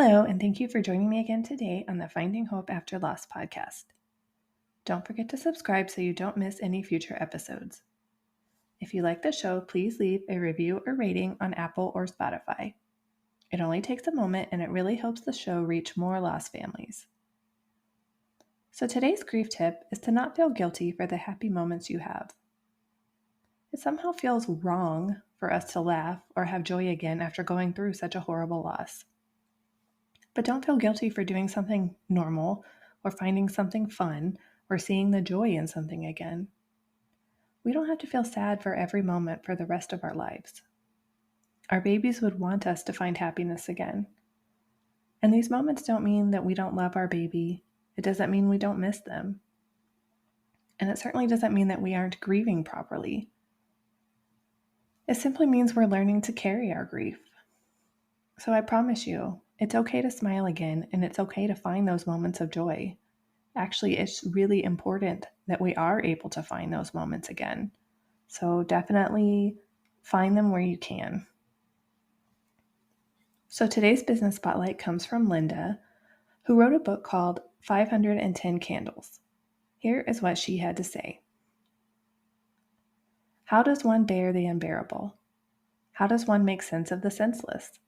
Hello, and thank you for joining me again today on the Finding Hope After Loss podcast. Don't forget to subscribe so you don't miss any future episodes. If you like the show, please leave a review or rating on Apple or Spotify. It only takes a moment and it really helps the show reach more lost families. So today's grief tip is to not feel guilty for the happy moments you have. It somehow feels wrong for us to laugh or have joy again after going through such a horrible loss. But don't feel guilty for doing something normal or finding something fun or seeing the joy in something again. We don't have to feel sad for every moment for the rest of our lives. Our babies would want us to find happiness again. And these moments don't mean that we don't love our baby. It doesn't mean we don't miss them. And it certainly doesn't mean that we aren't grieving properly. It simply means we're learning to carry our grief. So I promise you, it's okay to smile again, and it's okay to find those moments of joy. Actually, it's really important that we are able to find those moments again. So definitely find them where you can. So today's business spotlight comes from Linda, who wrote a book called 510 Candles. Here is what she had to say. How does one bear the unbearable? How does one make sense of the senseless?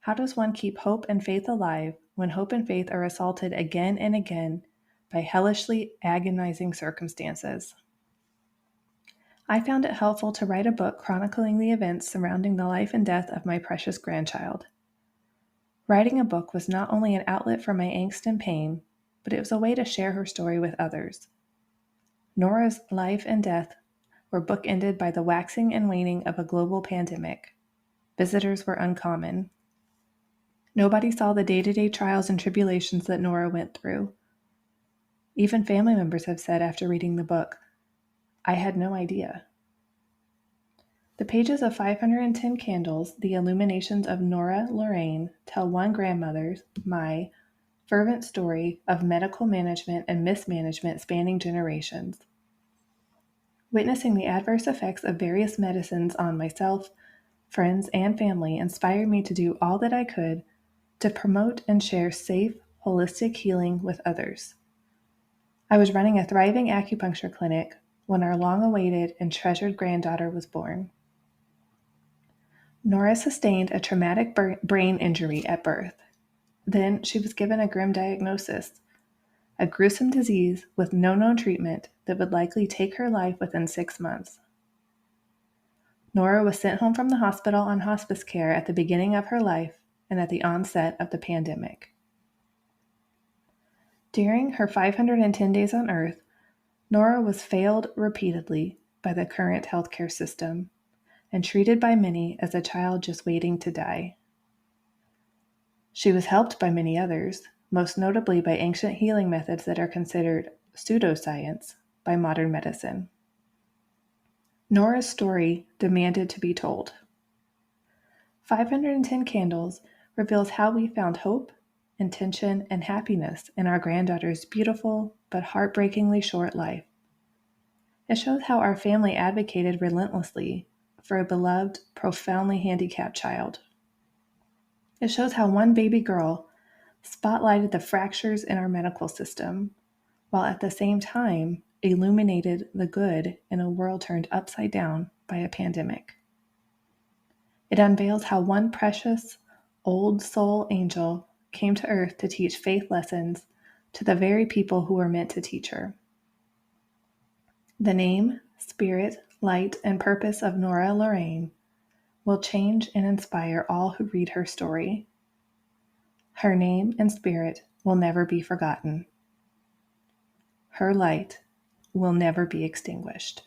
How does one keep hope and faith alive when hope and faith are assaulted again and again by hellishly agonizing circumstances? I found it helpful to write a book chronicling the events surrounding the life and death of my precious grandchild. Writing a book was not only an outlet for my angst and pain, but it was a way to share her story with others. Nora's life and death were bookended by the waxing and waning of a global pandemic. Visitors were uncommon. Nobody saw the day-to-day trials and tribulations that Nora went through. Even family members have said after reading the book, I had no idea. The pages of 510 Candles, the illuminations of Nora Lorraine, tell one grandmother's, my, fervent story of medical management and mismanagement spanning generations. Witnessing the adverse effects of various medicines on myself, friends, and family inspired me to do all that I could to promote and share safe, holistic healing with others. I was running a thriving acupuncture clinic when our long-awaited and treasured granddaughter was born. Nora sustained a traumatic brain injury at birth. Then she was given a grim diagnosis, a gruesome disease with no known treatment that would likely take her life within 6 months. Nora was sent home from the hospital on hospice care at the beginning of her life and at the onset of the pandemic. During her 510 days on Earth, Nora was failed repeatedly by the current healthcare system and treated by many as a child just waiting to die. She was helped by many others, most notably by ancient healing methods that are considered pseudoscience by modern medicine. Nora's story demanded to be told. 510 Candles reveals how we found hope, intention, and happiness in our granddaughter's beautiful but heartbreakingly short life. It shows how our family advocated relentlessly for a beloved, profoundly handicapped child. It shows how one baby girl spotlighted the fractures in our medical system, while at the same time illuminated the good in a world turned upside down by a pandemic. It unveils how one precious, old soul angel came to earth to teach faith lessons to the very people who were meant to teach her. The name, spirit, light, and purpose of Nora Lorraine will change and inspire all who read her story. Her name and spirit will never be forgotten. Her light will never be extinguished.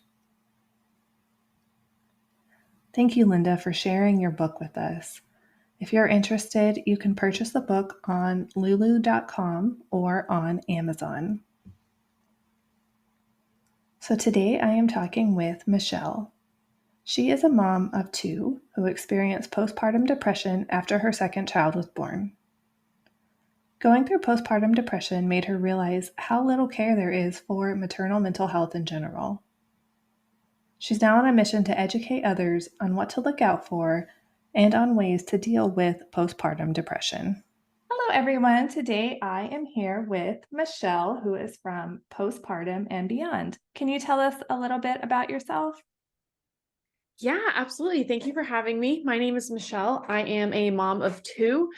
Thank you, Linda, for sharing your book with us. If you're interested, you can purchase the book on lulu.com or on Amazon. So today I am talking with Michelle. She is a mom of 2 who experienced postpartum depression after her second child was born. Going through postpartum depression made her realize how little care there is for maternal mental health in general. She's now on a mission to educate others on what to look out for and on ways to deal with postpartum depression. Hello, everyone. Today I am here with Michelle, who is from Post-Partum and Beyond. Can you tell us a little bit about yourself? Yeah, absolutely. Thank you for having me. My name is Michelle. I am a mom of two,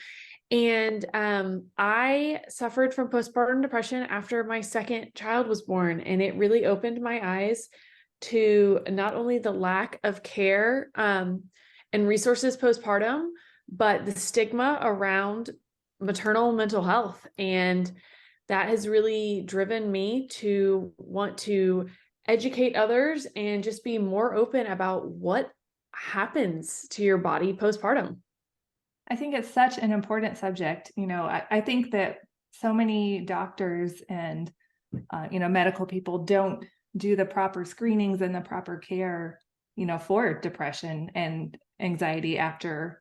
and I suffered from postpartum depression after my second child was born, and it really opened my eyes to not only the lack of care and resources postpartum, but the stigma around maternal mental health. And that has really driven me to want to educate others and just be more open about what happens to your body postpartum. I think it's such an important subject. I think that so many doctors and medical people don't do the proper screenings and the proper care, for depression and anxiety after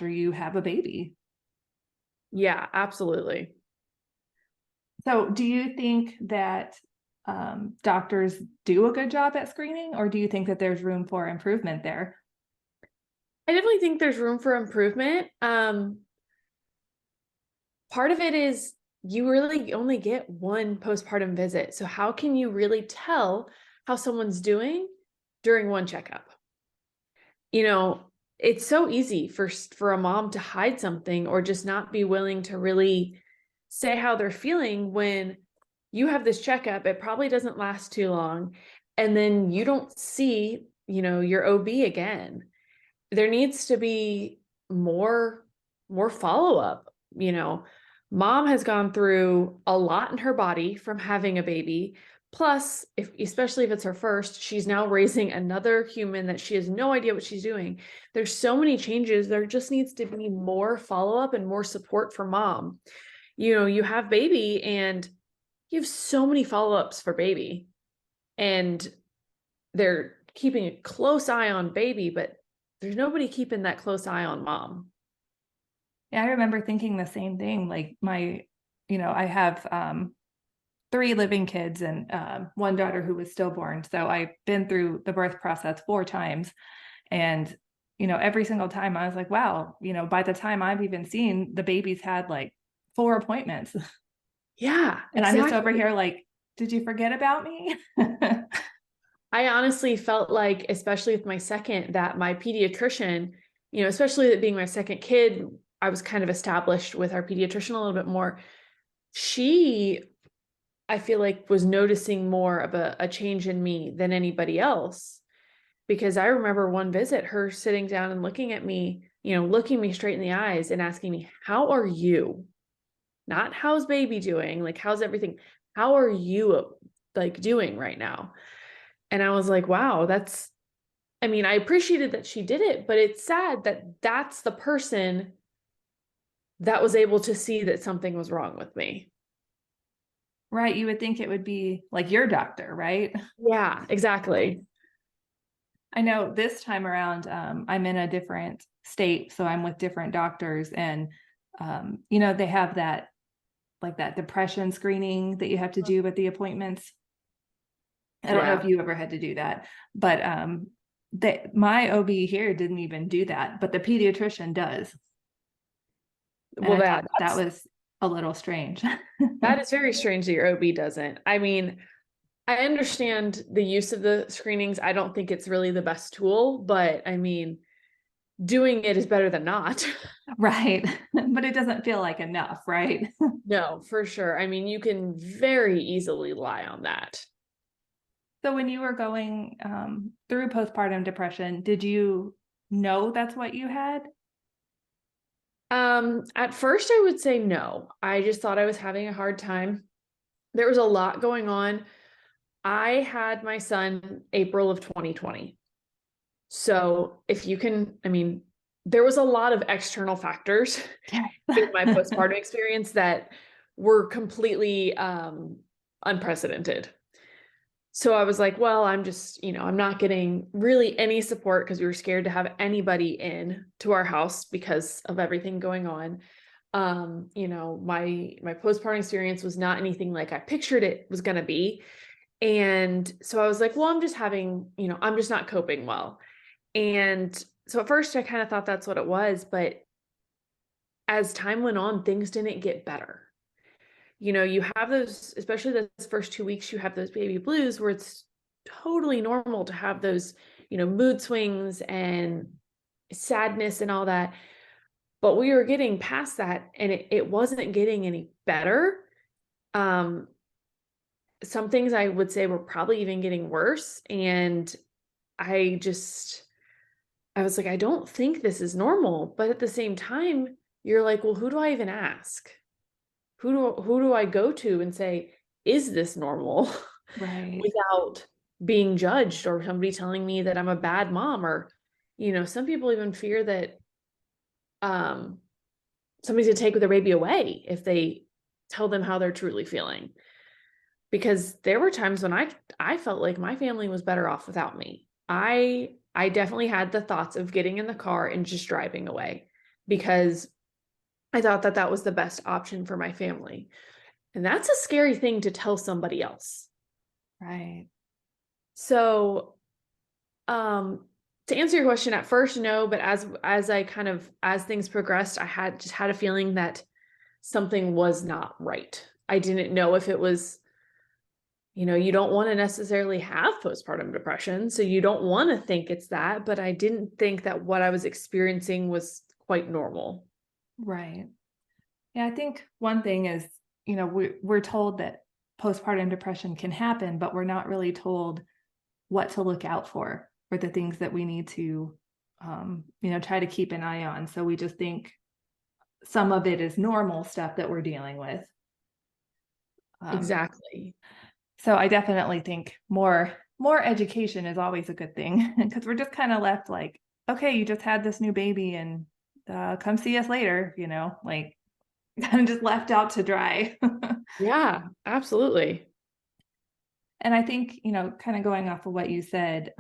you have a baby. Yeah, absolutely. So, do you think that doctors do a good job at screening, or do you think that there's room for improvement there? I definitely think there's room for improvement. Part of it is you really only get one postpartum visit. So how can you really tell how someone's doing during one checkup? You know, it's so easy for a mom to hide something or just not be willing to really say how they're feeling when you have this checkup. It probably doesn't last too long. And then you don't see, your OB again. There needs to be more follow-up. Mom has gone through a lot in her body from having a baby. Plus, especially if it's her first, she's now raising another human that she has no idea what she's doing. There's so many changes. There just needs to be more follow-up and more support for mom. You have baby and you have so many follow-ups for baby, and they're keeping a close eye on baby, but there's nobody keeping that close eye on mom. Yeah, I remember thinking the same thing. Like I have three living kids and one daughter who was stillborn. So I've been through the birth process four times. And, every single time I was like, wow, by the time I've even seen, the baby's had like four appointments. Yeah, And I'm just over exactly. here like, did you forget about me? I honestly felt like, especially with my second, that my pediatrician, especially it being my second kid, I was kind of established with our pediatrician a little bit more. She, I feel like, was noticing more of a change in me than anybody else. Because I remember one visit, her sitting down and looking at me, looking me straight in the eyes and asking me, "How are you?" Not how's baby doing, like how's everything? How are you like doing right now? And I was like, wow, I mean, I appreciated that she did it, but it's sad that that's the person that was able to see that something was wrong with me. Right. You would think it would be like your doctor, right? Yeah, exactly. I know this time around, I'm in a different state, so I'm with different doctors, and they have that like that depression screening that you have to do with the appointments. I don't know if Yeah. you ever had to do that, but my OB here didn't even do that, but the pediatrician does, and Well, I thought that that that's was a little strange. that is very strange that your OB doesn't. I mean, I understand the use of the screenings. I don't think it's really the best tool, but I mean, doing it is better than not. Right, but it doesn't feel like enough, right? No, for sure. I mean, you can very easily lie on that. So when you were going through postpartum depression, did you know that's what you had? At first I would say no. I just thought I was having a hard time. There was a lot going on. I had my son April of 2020. So if you can, I mean, there was a lot of external factors in my postpartum experience that were completely unprecedented. So I was like, well, I'm just, I'm not getting really any support because we were scared to have anybody in to our house because of everything going on. My postpartum experience was not anything like I pictured it was going to be. And so I was like, well, I'm just not coping well. And so at first I kind of thought that's what it was, but as time went on, things didn't get better. You have those, especially those first 2 weeks, you have those baby blues where it's totally normal to have those, mood swings and sadness and all that. But we were getting past that, and it wasn't getting any better. Um, some things I would say were probably even getting worse. And I just, I was like, I don't think this is normal. But at the same time, you're like, well, who do I even ask? Who do I go to and say, is this normal? Right. Without being judged, or somebody telling me that I'm a bad mom, or, some people even fear that um somebody's gonna take their baby away if they tell them how they're truly feeling. Because there were times when I felt like my family was better off without me. I definitely had the thoughts of getting in the car and just driving away, because I thought that that was the best option for my family. And that's a scary thing to tell somebody else. Right. So, um, to answer your question, at first, no, but as I kind of, as things progressed, I had a feeling that something was not right. I didn't know if it was, you don't want to necessarily have postpartum depression, so you don't want to think it's that, but I didn't think that what I was experiencing was quite normal. Right. Yeah, I think one thing is, we're told that postpartum depression can happen, but we're not really told what to look out for, or the things that we need to, try to keep an eye on. So we just think some of it is normal stuff that we're dealing with. Exactly. So I definitely think more education is always a good thing, because we're just kind of left like, okay, you just had this new baby, and come see us later, like I'm just left out to dry. Yeah, absolutely. And I think, kind of going off of what you said,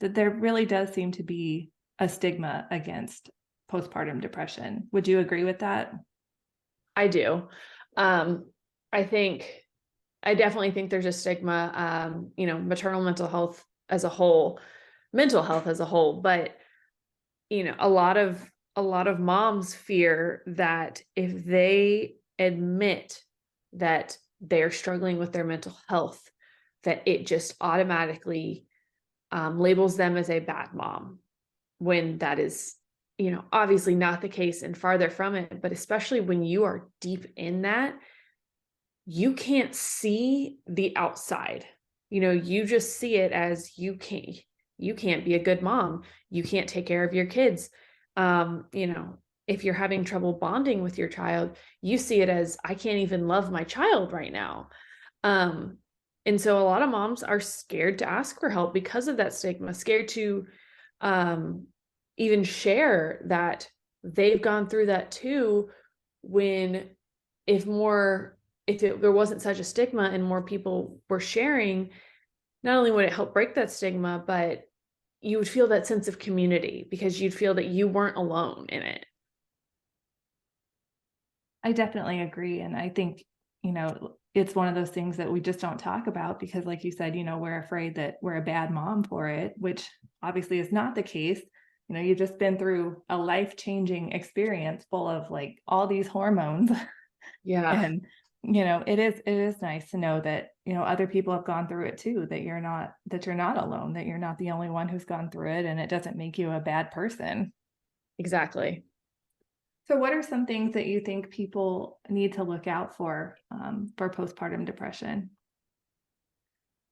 that there really does seem to be a stigma against postpartum depression. Would you agree with that? I do. Um, I think I definitely think there's a stigma, maternal mental health as a whole, but a lot of moms fear that if they admit that they're struggling with their mental health, that it just automatically labels them as a bad mom, when that is, obviously not the case and farther from it. But especially when you are deep in that, you can't see the outside. You just see it as you can't be a good mom. You can't take care of your kids. If you're having trouble bonding with your child, you see it as, I can't even love my child right now. Um, and so a lot of moms are scared to ask for help because of that stigma, scared to um, even share that they've gone through that too. When if more if there wasn't such a stigma and more people were sharing, not only would it help break that stigma, but you would feel that sense of community, because you'd feel that you weren't alone in it. I definitely agree. And I think, it's one of those things that we just don't talk about because, like you said, we're afraid that we're a bad mom for it, which obviously is not the case. You've just been through a life-changing experience full of like all these hormones. Yeah, And, it is nice to know that, other people have gone through it too, that you're not alone, that you're not the only one who's gone through it, and it doesn't make you a bad person. exactly. So what are some things that you think people need to look out for postpartum depression?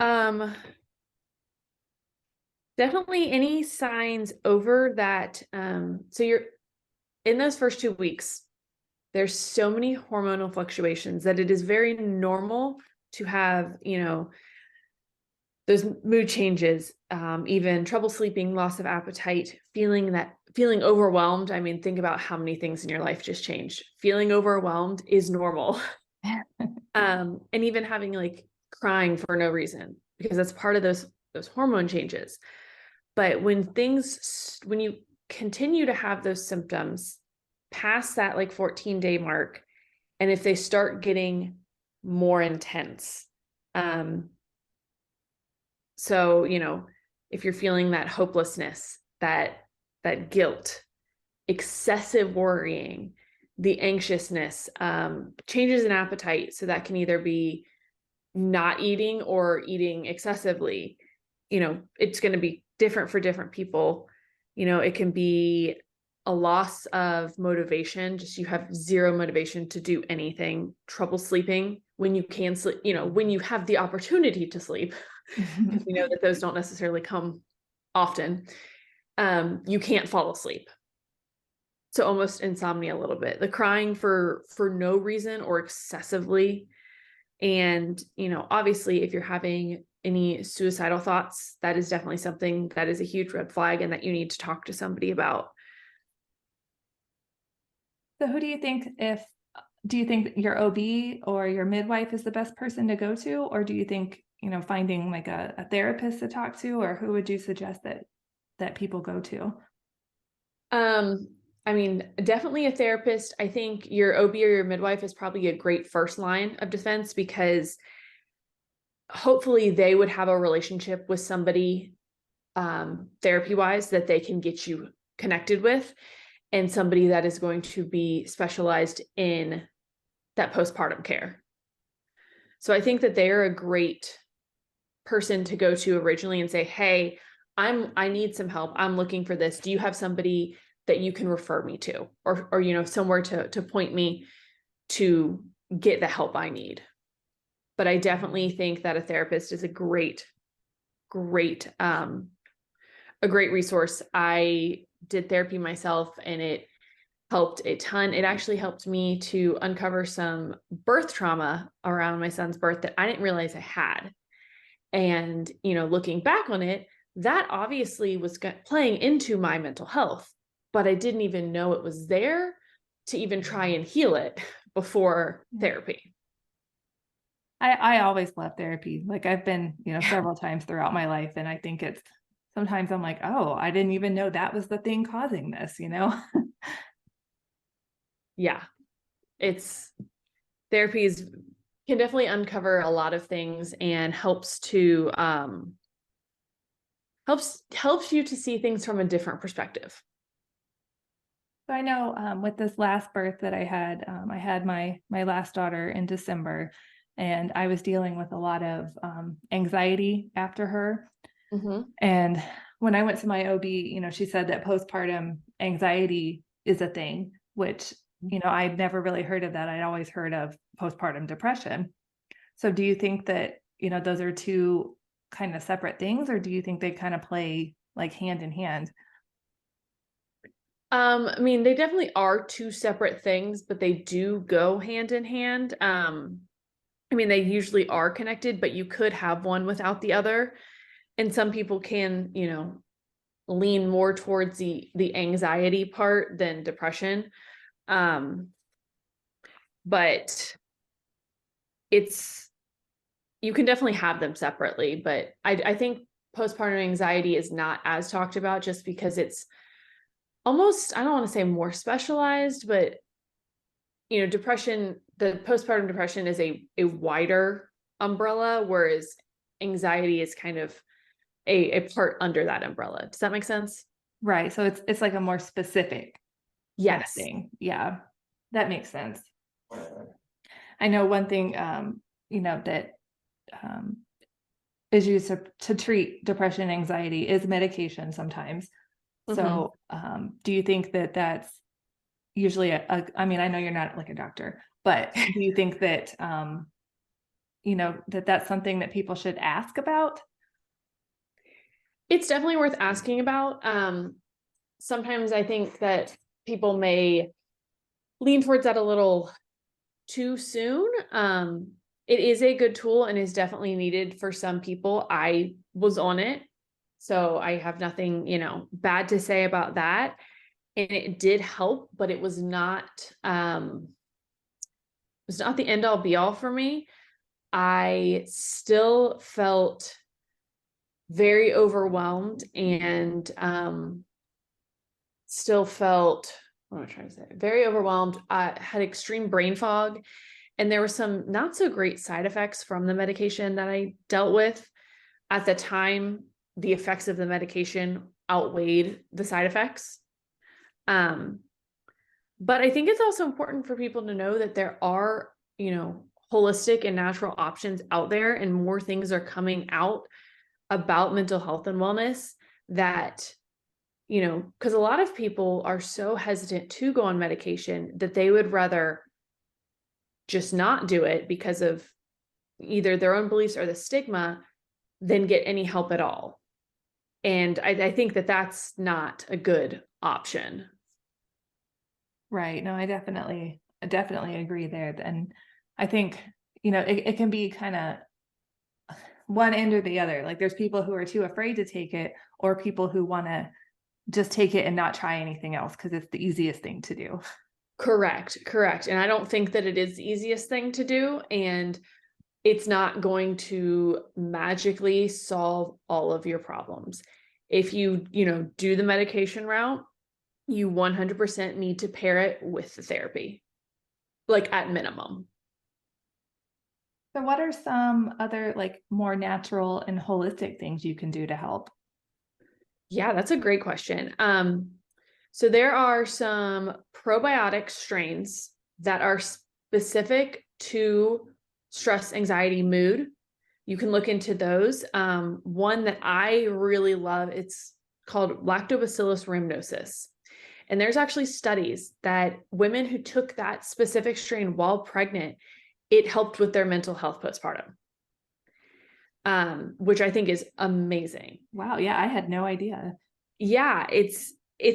Um, Definitely any signs over that. So you're in those first 2 weeks, there's so many hormonal fluctuations that it is very normal to have, those mood changes, even trouble sleeping, loss of appetite, feeling overwhelmed. I mean, think about how many things in your life just changed. Feeling overwhelmed is normal. And even having like crying for no reason, because that's part of those hormone changes. But when you continue to have those symptoms past that like 14-day mark, and if they start getting more intense, um, so, if you're feeling that hopelessness, that guilt, excessive worrying, the anxiousness, changes in appetite. So that can either be not eating or eating excessively. It's going to be different for different people. It can be a loss of motivation, just you have zero motivation to do anything, trouble sleeping when you can sleep, when you have the opportunity to sleep, because we know that those don't necessarily come often. You can't fall asleep. So almost insomnia a little bit, the crying for no reason or excessively. And, obviously if you're having any suicidal thoughts, that is definitely something that is a huge red flag and that you need to talk to somebody about. So who do you think your OB or your midwife is the best person to go to? Or do you think, finding like a therapist to talk to, or who would you suggest that people go to? I mean, definitely a therapist. I think your OB or your midwife is probably a great first line of defense, because hopefully they would have a relationship with somebody, therapy wise, that they can get you connected with, and somebody that is going to be specialized in that postpartum care. So I think that they're a great person to go to originally and say, hey, I need some help. I'm looking for this. Do you have somebody that you can refer me to, or somewhere to point me to get the help I need? But I definitely think that a therapist is a great resource. I did therapy myself and it helped a ton. It actually helped me to uncover some birth trauma around my son's birth that I didn't realize I had. And, looking back on it, that obviously was playing into my mental health, but I didn't even know it was there to even try and heal it before therapy. I always love therapy. Like I've been, several times throughout my life. And I think sometimes I'm like, oh, I didn't even know that was the thing causing this, Yeah. Therapy can definitely uncover a lot of things and helps you to see things from a different perspective. So I know with this last birth that I had my last daughter in December, and I was dealing with a lot of anxiety after her. Mm-hmm. And when I went to my OB, she said that postpartum anxiety is a thing, which, I'd never really heard of that. I'd always heard of postpartum depression. So do you think that, those are two kind of separate things, or do you think they kind of play like hand in hand? I mean, they definitely are two separate things, but they do go hand in hand. I mean, they usually are connected, but you could have one without the other. And some people can, lean more towards the anxiety part than depression. But you can definitely have them separately, but I think postpartum anxiety is not as talked about, just because it's almost, I don't want to say more specialized, but the postpartum depression is a wider umbrella, whereas anxiety is kind of a part under that umbrella. Does that make sense? Right. So it's like a more specific kind of Yes. thing. Yeah, that makes sense. I know one thing, that is used to treat depression and anxiety is medication sometimes. Mm-hmm. So do you think that that's usually I mean, I know you're not like a doctor, but do you think that, that that's something that people should ask about? It's definitely worth asking about. Sometimes I think that people may lean towards that a little too soon. It is a good tool and is definitely needed for some people. I was on it, so I have nothing, bad to say about that. And it did help, but it was not the end all be all for me. I still felt very overwhelmed and still felt, what am I trying to say? Very overwhelmed. I had extreme brain fog, and there were some not so great side effects from the medication that I dealt with. At the time, the effects of the medication outweighed the side effects. But I think it's also important for people to know that there are, holistic and natural options out there, and more things are coming out about mental health and wellness that, because a lot of people are so hesitant to go on medication that they would rather just not do it because of either their own beliefs or the stigma than get any help at all. And I think that that's not a good option. Right. No, I definitely agree there. And I think, it can be kind of one end or the other. Like there's people who are too afraid to take it, or people who want to just take it and not try anything else because it's the easiest thing to do. Correct. And I don't think that it is the easiest thing to do. And it's not going to magically solve all of your problems. If you, do the medication route, you 100% need to pair it with the therapy, like at minimum. So what are some other like more natural and holistic things you can do to help? Yeah, that's a great question. So there are some probiotic strains that are specific to stress, anxiety, mood. You can look into those. One that I really love, it's called Lactobacillus rhamnosus. And there's actually studies that women who took that specific strain while pregnant, it helped with their mental health postpartum, which I think is amazing. Wow, yeah, I had no idea. Yeah, it's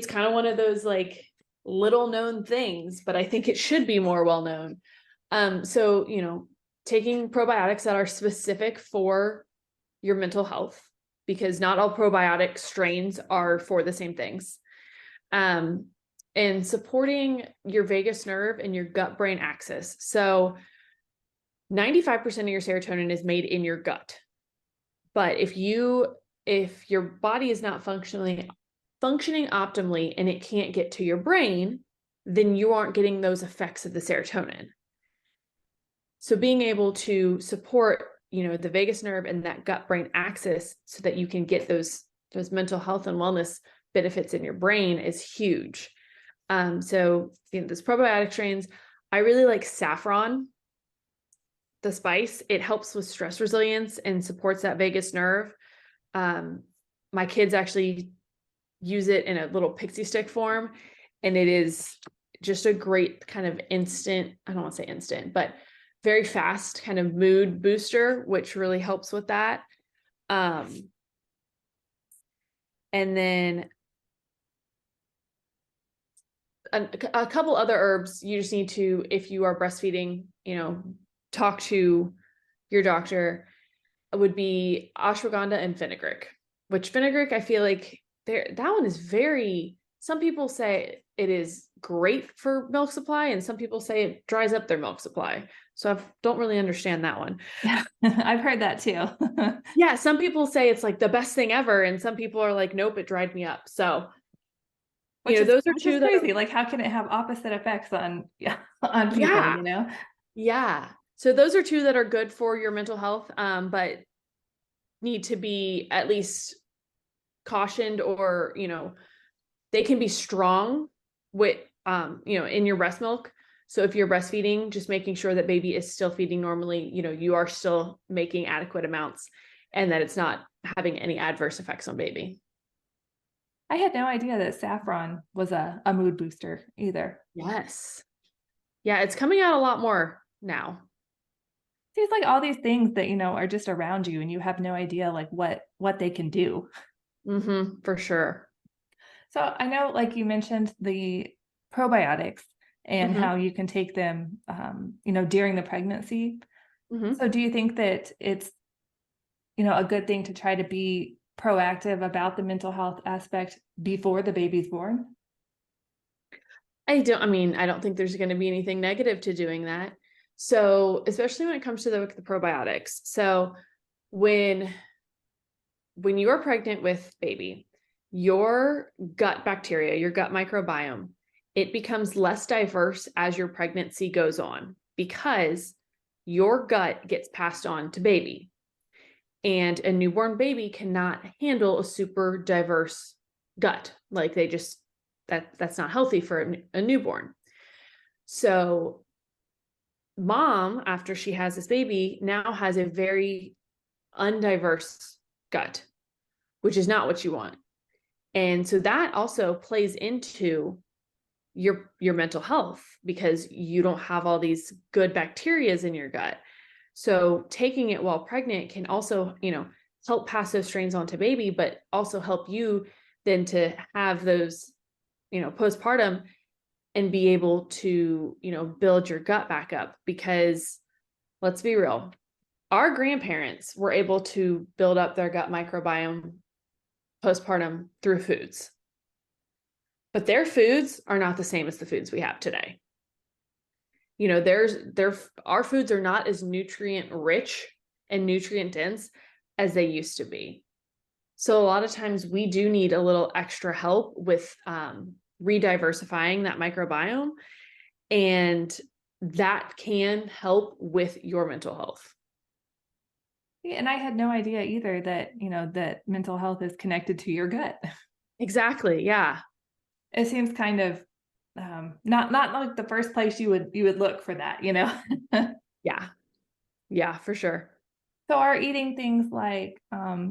kind of one of those like little known things, but I think it should be more well known. So, taking probiotics that are specific for your mental health, because not all probiotic strains are for the same things. And supporting your vagus nerve and your gut brain axis. So 95% of your serotonin is made in your gut. But if your body is not functioning optimally and it can't get to your brain, then you aren't getting those effects of the serotonin. So being able to support, the vagus nerve and that gut brain axis so that you can get those mental health and wellness benefits in your brain is huge. So this probiotic strains, I really like saffron, the spice. It helps with stress resilience and supports that vagus nerve. My kids actually use it in a little pixie stick form, and it is just a great kind of instant, I don't want to say instant, but very fast kind of mood booster, which really helps with that. And then a couple other herbs you just need to, if you are breastfeeding, talk to your doctor, would be ashwagandha and fenugreek, which fenugreek, I feel like that one is some people say it is great for milk supply, and some people say it dries up their milk supply. So I don't really understand that one. Yeah, I've heard that too. Yeah, some people say it's like the best thing ever, and some people are like, nope, it dried me up. So, those are which is two that crazy. Like, how can it have opposite effects on on people, yeah. Yeah. So those are two that are good for your mental health, but need to be at least cautioned, or, they can be strong with, in your breast milk. So if you're breastfeeding, just making sure that baby is still feeding normally, you are still making adequate amounts and that it's not having any adverse effects on baby. I had no idea that saffron was a mood booster either. Yes. Yeah, it's coming out a lot more now. Seems like all these things that, are just around you and you have no idea like what they can do. Mm-hmm, for sure. So I know, like you mentioned, the probiotics and Mm-hmm. how you can take them, during the pregnancy. Mm-hmm. So do you think that it's, a good thing to try to be proactive about the mental health aspect before the baby's born? I don't think there's going to be anything negative to doing that. So, especially when it comes to the probiotics. So, when you are pregnant with baby, your gut bacteria, your gut microbiome, it becomes less diverse as your pregnancy goes on because your gut gets passed on to baby. And a newborn baby cannot handle a super diverse gut. Like that's not healthy for a newborn. So mom, after she has this baby, now has a very undiverse gut, which is not what you want. And so that also plays into your mental health because you don't have all these good bacterias in your gut. So taking it while pregnant can also, help pass those strains on to baby, but also help you then to have those, postpartum and be able to, build your gut back up. Because let's be real, our grandparents were able to build up their gut microbiome postpartum through foods, but their foods are not the same as the foods we have today. Our foods are not as nutrient rich and nutrient dense as they used to be. So a lot of times we do need a little extra help with rediversifying that microbiome, and that can help with your mental health. Yeah, and I had no idea either that, that mental health is connected to your gut. Exactly. Yeah. It seems kind of not like the first place you would look for that, Yeah. Yeah, for sure. So are eating things like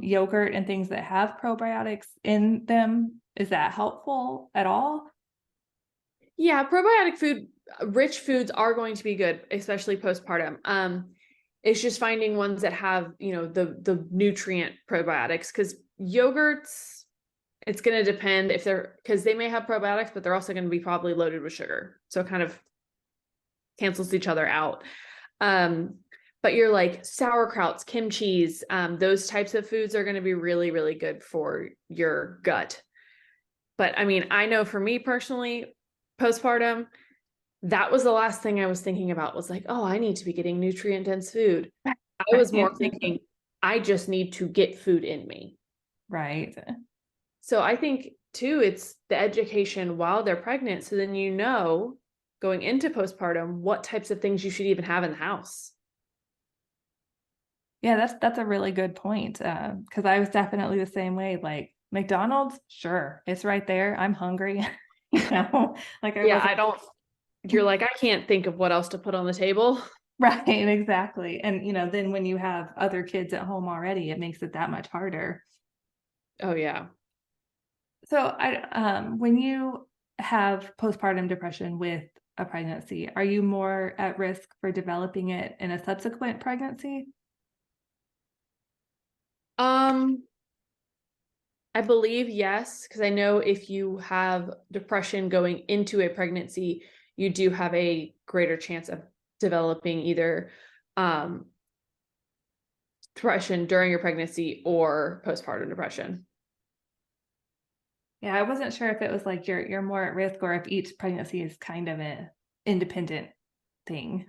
yogurt and things that have probiotics in them, is that helpful at all? Yeah, probiotic food, rich foods are going to be good, especially postpartum. It's just finding ones that have, the nutrient probiotics, because yogurts, it's going to depend if because they may have probiotics, but they're also going to be probably loaded with sugar. So it kind of cancels each other out. But you're like sauerkrauts, kimchi's, those types of foods are going to be really, really good for your gut. But I mean, I know for me personally, postpartum, that was the last thing I was thinking about, was like, oh, I need to be getting nutrient dense food. I was more thinking, I just need to get food in me. Right. So I think too, it's the education while they're pregnant. So then, going into postpartum, what types of things you should even have in the house. Yeah, that's a really good point. Because I was definitely the same way. Like McDonald's, sure, it's right there. I'm hungry. Like I Yeah, wasn't you're like, I can't think of what else to put on the table. right, exactly. And then when you have other kids at home already, it makes it that much harder. Oh yeah. So when you have postpartum depression with a pregnancy, are you more at risk for developing it in a subsequent pregnancy? Um, I believe yes, because I know if you have depression going into a pregnancy, you do have a greater chance of developing either depression during your pregnancy or postpartum depression. Yeah, I wasn't sure if it was like you're more at risk or if each pregnancy is kind of an independent thing.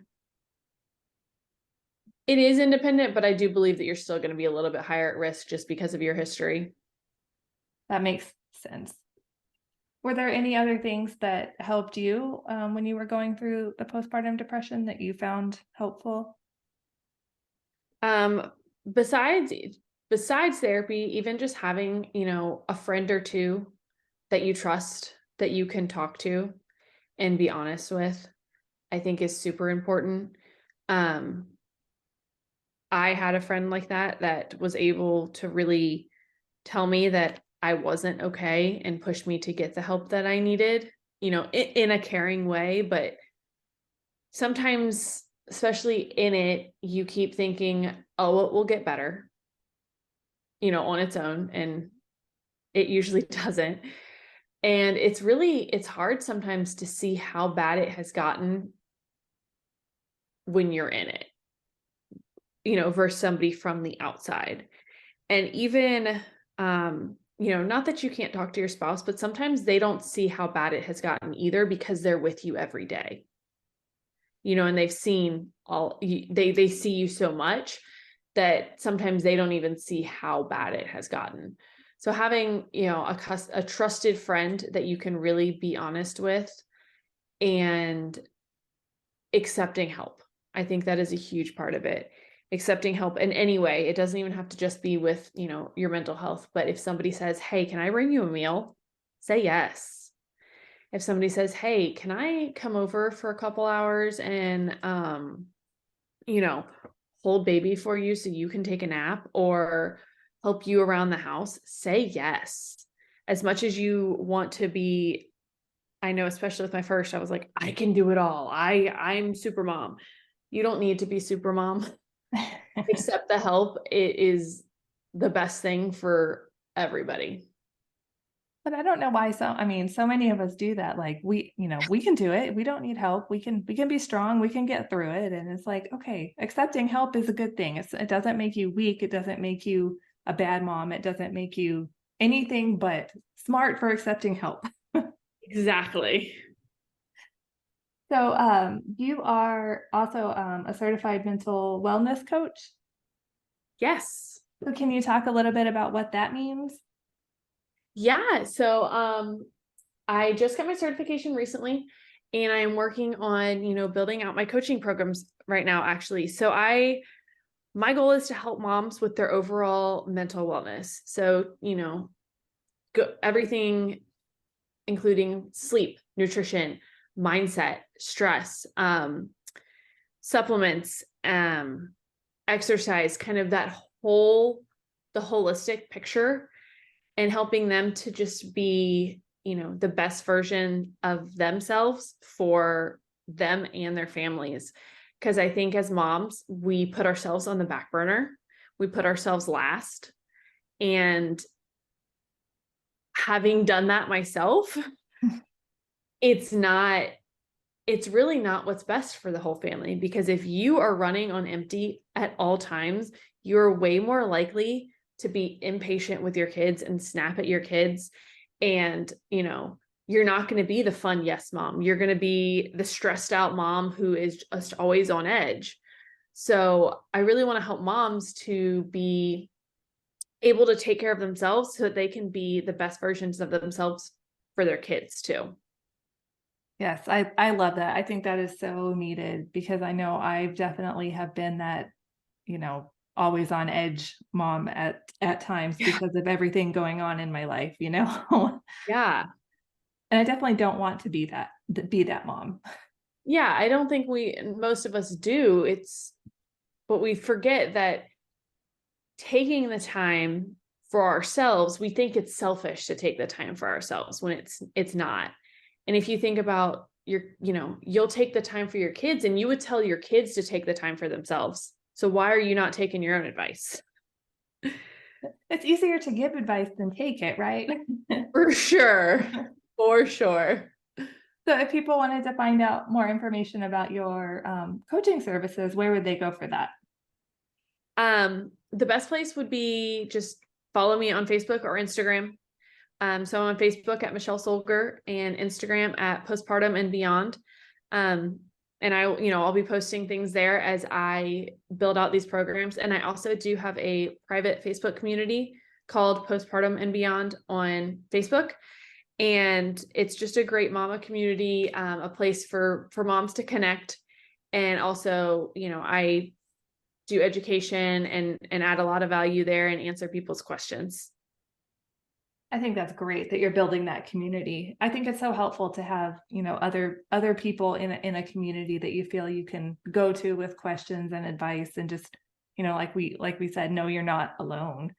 It is independent, but I do believe that you're still going to be a little bit higher at risk just because of your history. That makes sense. Were there any other things that helped you when you were going through the postpartum depression that you found helpful? Um, besides therapy, even just having, a friend or two that you trust, that you can talk to and be honest with, I think is super important. Um, I had a friend like that was able to really tell me that I wasn't okay and push me to get the help that I needed, in a caring way. But sometimes, especially in it, you keep thinking, oh, it will get better, on its own. And it usually doesn't. And it's hard sometimes to see how bad it has gotten when you're in it, versus somebody from the outside. And even, not that you can't talk to your spouse, but sometimes they don't see how bad it has gotten either because they're with you every day, and they've seen they see you so much that sometimes they don't even see how bad it has gotten. So having, a trusted friend that you can really be honest with and accepting help. I think that is a huge part of it. Accepting help in any way. It doesn't even have to just be with, your mental health, but if somebody says, "Hey, can I bring you a meal?" Say yes. if somebody says, hey, can I come over for a couple hours and, you know, hold baby for you so you can take a nap or help you around the house, say yes. As much as you want to be, I know, especially with my first, I was like, I can do it all. I'm super mom. You don't need to be super mom. Accept the help. It is the best thing for everybody. But I don't know why so many of us do that. Like we can do it. We don't need help. We can be strong. We can get through it. And it's like, okay, accepting help is a good thing. It doesn't make you weak. It doesn't make you a bad mom. It doesn't make you anything but smart for accepting help. Exactly. So you are also a certified mental wellness coach. Yes. So can you talk a little bit about what that means? Yeah. So I just got my certification recently and I am working on, building out my coaching programs right now, actually. So my goal is to help moms with their overall mental wellness. So, everything, including sleep, nutrition, mindset, stress, supplements, exercise, kind of the holistic picture, and helping them to just be, the best version of themselves for them and their families. Because I think as moms, we put ourselves on the back burner, we put ourselves last. And having done that myself, it's not, it's really not what's best for the whole family. Because if you are running on empty at all times, you're way more likely to be impatient with your kids and snap at your kids. And, you're not going to be the fun yes mom. You're going to be the stressed out mom who is just always on edge. So I really want to help moms to be able to take care of themselves so that they can be the best versions of themselves for their kids too. Yes, I love that. I think that is so needed because I know I definitely have been that, always on edge mom at times Yeah. because of everything going on in my life. Yeah. And I definitely don't want to be that mom. Yeah. I don't think most of us do. But we forget that taking the time for ourselves, we think it's selfish to take the time for ourselves when it's not. And if you think about you'll take the time for your kids and you would tell your kids to take the time for themselves. So why are you not taking your own advice? It's easier to give advice than take it, right? For sure. For sure. So if people wanted to find out more information about your coaching services, where would they go for that? The best place would be just follow me on Facebook or Instagram. So I'm on Facebook at Michelle Solger and Instagram at Postpartum and Beyond. Um, and I'll be posting things there as I build out these programs. And I also do have a private Facebook community called Postpartum and Beyond on Facebook. And it's just a great mama community, a place for moms to connect. And also, I do education and add a lot of value there and answer people's questions. I think that's great that you're building that community. I think it's so helpful to have, other people in a community that you feel you can go to with questions and advice and just, like we said, no, you're not alone.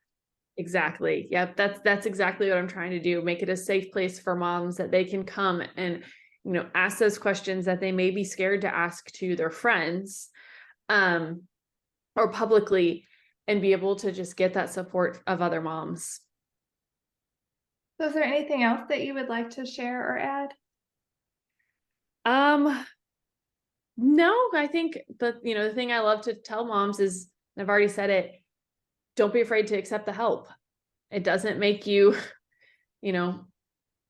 Exactly. Yep. That's exactly what I'm trying to do. Make it a safe place for moms that they can come and, ask those questions that they may be scared to ask to their friends, or publicly, and be able to just get that support of other moms. So is there anything else that you would like to share or add? Um, no, I think the thing I love to tell moms is, I've already said it, don't be afraid to accept the help. It doesn't make you, you know,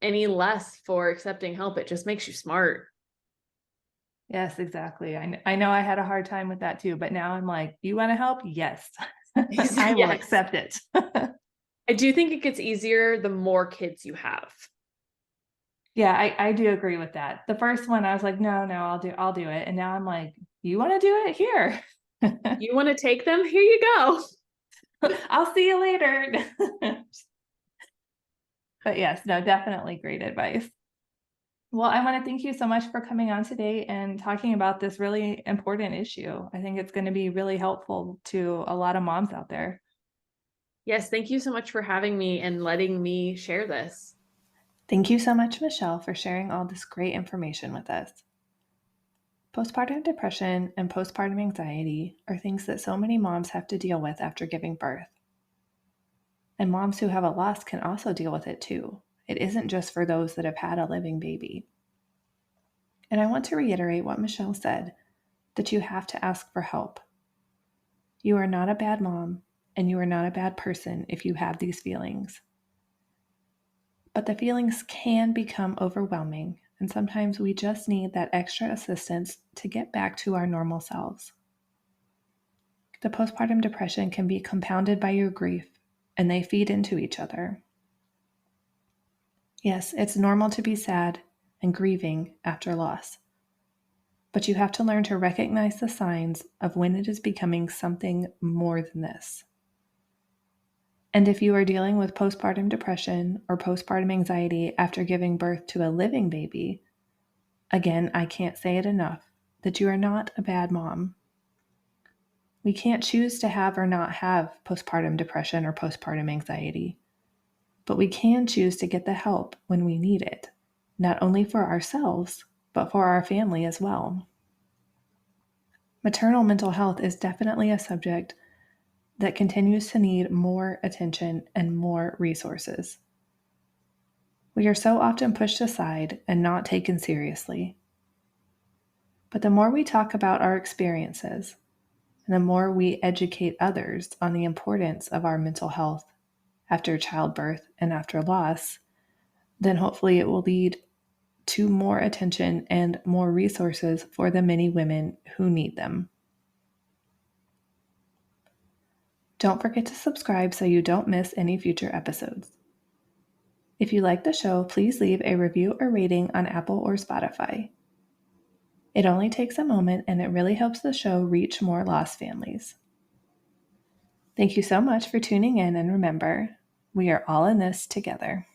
any less for accepting help. It just makes you smart. Yes, exactly. I know I had a hard time with that too, but now I'm like, you want to help? Yes, I will Yes. accept it. I do think it gets easier the more kids you have. Yeah, I do agree with that. The first one, I was like, no, I'll do it. And now I'm like, you want to do it? Here. You want to take them? Here you go. I'll see you later. But yes, no, definitely great advice. Well, I want to thank you so much for coming on today and talking about this really important issue. I think it's going to be really helpful to a lot of moms out there. Yes, thank you so much for having me and letting me share this. Thank you so much, Michelle, for sharing all this great information with us. Postpartum depression and postpartum anxiety are things that so many moms have to deal with after giving birth. And moms who have a loss can also deal with it too. It isn't just for those that have had a living baby. And I want to reiterate what Michelle said, that you have to ask for help. You are not a bad mom, and you are not a bad person if you have these feelings. But the feelings can become overwhelming, and sometimes we just need that extra assistance to get back to our normal selves. The postpartum depression can be compounded by your grief, and they feed into each other. Yes, it's normal to be sad and grieving after loss, but you have to learn to recognize the signs of when it is becoming something more than this. And if you are dealing with postpartum depression or postpartum anxiety after giving birth to a living baby, again, I can't say it enough that you are not a bad mom. We can't choose to have or not have postpartum depression or postpartum anxiety, but we can choose to get the help when we need it, not only for ourselves, but for our family as well. Maternal mental health is definitely a subject that continues to need more attention and more resources. We are so often pushed aside and not taken seriously. But the more we talk about our experiences, and the more we educate others on the importance of our mental health after childbirth and after loss, then hopefully it will lead to more attention and more resources for the many women who need them. Don't forget to subscribe so you don't miss any future episodes. If you like the show, please leave a review or rating on Apple or Spotify. It only takes a moment and it really helps the show reach more lost families. Thank you so much for tuning in, and remember, we are all in this together.